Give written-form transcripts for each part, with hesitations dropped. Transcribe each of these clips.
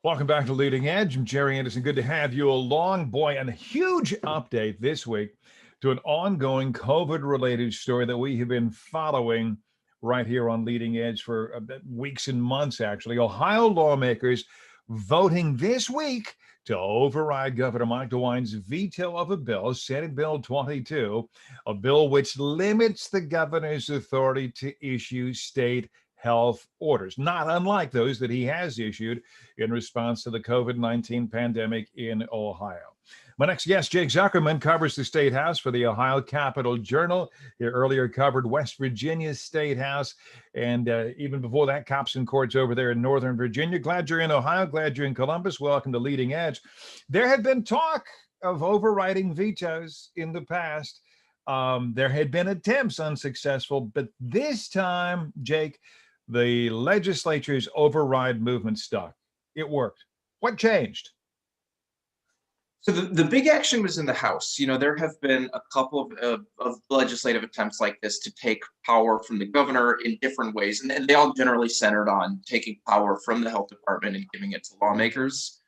Welcome back to Leading Edge. I'm Jerry Anderson. Good to have you along. Boy, and a huge update this week to an ongoing COVID-related story that we have been following right here on Leading Edge for weeks and months, actually. Ohio lawmakers voting this week to override Governor Mike DeWine's veto of a bill, Senate Bill 22, a bill which limits the governor's authority to issue state health orders, not unlike those that he has issued in response to the COVID-19 pandemic in Ohio. My next guest, Jake Zuckerman, covers the State House for the Ohio Capital Journal. He earlier covered West Virginia's State House, and even before that, cops and courts over there in Northern Virginia. Glad you're in Ohio. Glad you're in Columbus. Welcome to Leading Edge. There had been talk of overriding vetoes in the past. There had been attempts unsuccessful, but this time, Jake, the legislature's override movement stuck. It worked. What changed? So the big action was in the House. There have been a couple of legislative attempts like this to take power from the governor in different ways, and they all generally centered on taking power from the health department and giving it to lawmakers.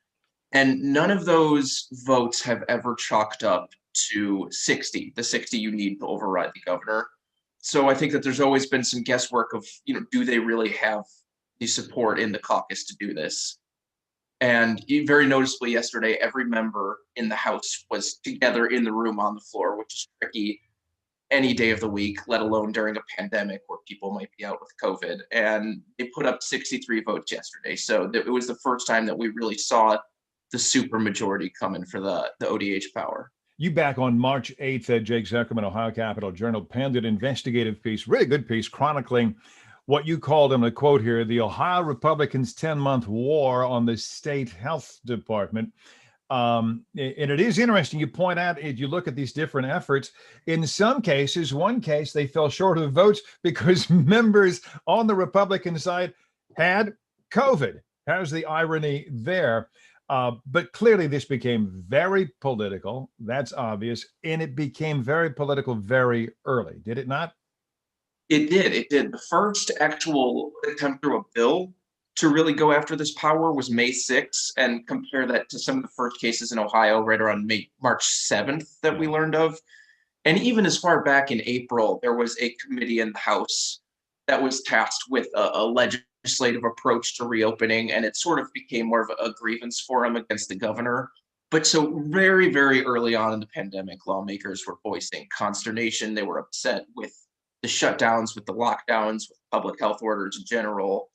And none of those votes have ever chalked up to 60, the 60 you need to override the governor. So I think that there's always been some guesswork of, do they really have the support in the caucus to do this? And very noticeably yesterday, every member in the House was together in the room on the floor, which is tricky any day of the week, let alone during a pandemic where people might be out with COVID. And they put up 63 votes yesterday. So it was the first time that we really saw the supermajority coming for the ODH power. You back on March 8th, Jake Zuckerman, Ohio Capital Journal, penned an investigative piece, really good piece, chronicling what you called, I'm going to quote here, the Ohio Republicans' 10-month war on the state health department. And it is interesting. You point out, as you look at these different efforts, in some cases, one case, they fell short of votes because members on the Republican side had COVID. How's the irony there? But clearly this became very political. That's obvious. And it became very political very early. Did it not? It did. The first actual attempt through a bill to really go after this power was May 6th, and compare that to some of the first cases in Ohio right around March 7th that we learned of. And even as far back in April, there was a committee in the House that was tasked with a legislative approach to reopening, and it sort of became more of a grievance forum against the governor. But so very, very early on in the pandemic, lawmakers were voicing consternation. They were upset with the shutdowns, with the lockdowns, with public health orders in general.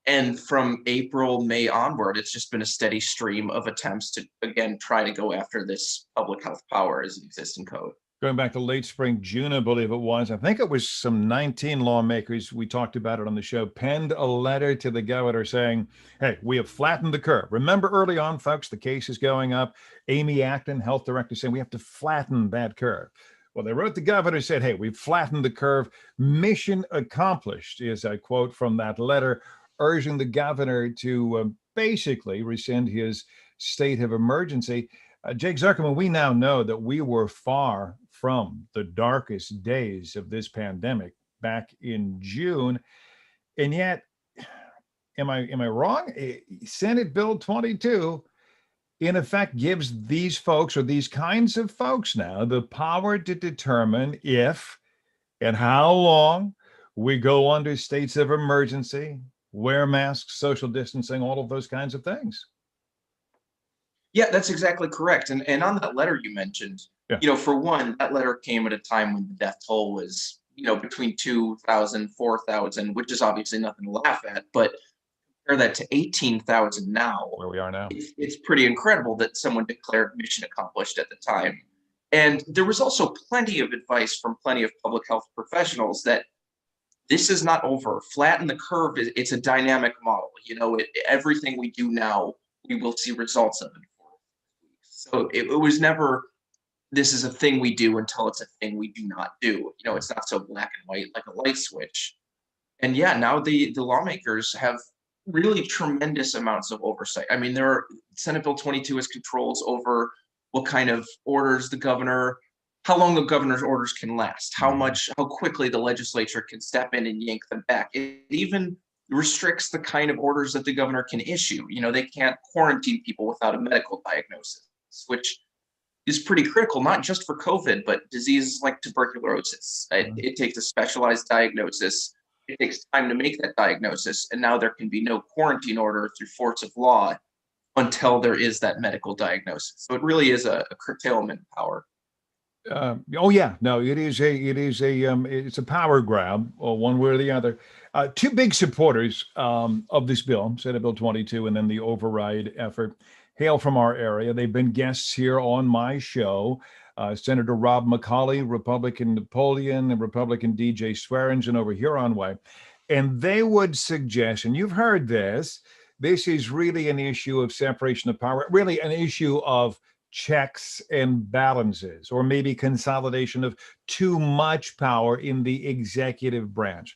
And from April, May onward, it's just been a steady stream of attempts to, again, try to go after this public health power as it exists in code. Going back to late spring, June, I believe it was. I think it was some 19 lawmakers, we talked about it on the show, penned a letter to the governor saying, hey, we have flattened the curve. Remember early on, folks, the case is going up. Amy Acton, health director, saying we have to flatten that curve. Well, they wrote the governor, said, hey, we've flattened the curve. Mission accomplished, is a quote from that letter, urging the governor to basically rescind his state of emergency. Jake Zuckerman, we now know that we were far from the darkest days of this pandemic back in June. And yet, am I wrong? Senate Bill 22 in effect gives these folks, or these kinds of folks now, the power to determine if and how long we go under states of emergency, wear masks, social distancing, all of those kinds of things. Yeah, that's exactly correct. And on that letter you mentioned, for one, that letter came at a time when the death toll was, between 2,000, 4,000, which is obviously nothing to laugh at, but compare that to 18,000 now. Where we are now. It's pretty incredible that someone declared mission accomplished at the time. And there was also plenty of advice from plenty of public health professionals that this is not over. Flatten the curve. It's a dynamic model. Everything we do now, we will see results of it. So it was never, this is a thing we do until it's a thing we do not do. It's not so black and white like a light switch. And yeah, now the lawmakers have really tremendous amounts of oversight. I mean, there are Senate Bill 22 has controls over what kind of orders the governor, how long the governor's orders can last, how quickly the legislature can step in and yank them back. It even restricts the kind of orders that the governor can issue. They can't quarantine people without a medical diagnosis, which is pretty critical, not just for COVID, but diseases like tuberculosis. It takes a specialized diagnosis. It takes time to make that diagnosis. And now there can be no quarantine order through force of law until there is that medical diagnosis. So it really is a curtailment power. Oh yeah, no, it's a power grab, or one way or the other. Two big supporters of this bill, Senate Bill 22, and then the override effort, hail from our area. They've been guests here on my show. Senator Rob McCauley, Republican Napoleon, and Republican DJ Swearingen over Huron Way. And they would suggest, and you've heard this is really an issue of separation of power, really an issue of checks and balances, or maybe consolidation of too much power in the executive branch.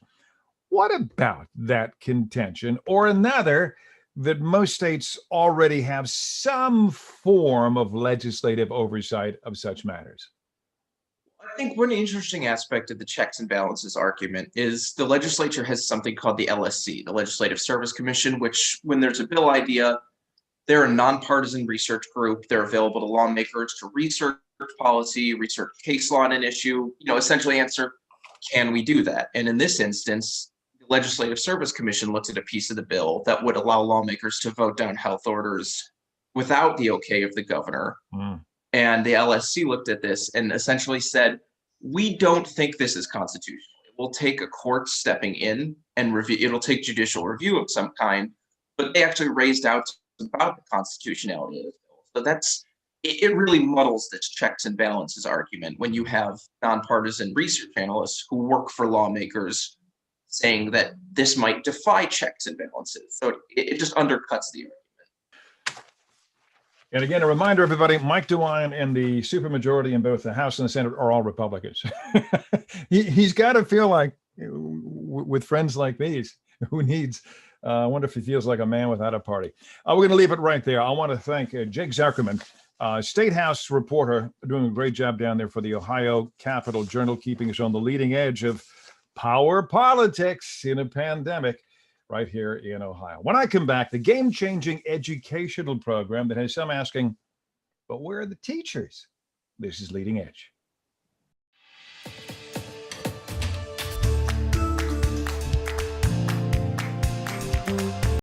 What about that contention, or another, that most states already have some form of legislative oversight of such matters? I think one interesting aspect of the checks and balances argument is the legislature has something called the LSC, the Legislative Service Commission, which, when there's a bill idea, they're a nonpartisan research group. They're available to lawmakers to research policy, research case law on an issue, essentially answer, can we do that? And in this instance, the Legislative Service Commission looked at a piece of the bill that would allow lawmakers to vote down health orders without the okay of the governor. And the LSC looked at this and essentially said, we don't think this is constitutional. It will take a court stepping in and review. It'll take judicial review of some kind, but they actually raised doubts about the constitutionality of this bill. So it really muddles this checks and balances argument when you have nonpartisan research analysts who work for lawmakers saying that this might defy checks and balances. So it just undercuts the argument. And again, a reminder, everybody, Mike DeWine and the supermajority in both the House and the Senate are all Republicans. He's got to feel like, with friends like these, who needs, I wonder if he feels like a man without a party. We're going to leave it right there. I want to thank Jake Zuckerman, State House reporter, doing a great job down there for the Ohio Capitol Journal, keeping us on the leading edge of power politics in a pandemic right here in Ohio. When I come back, the game-changing educational program that has some asking, but where are the teachers? This is Leading Edge.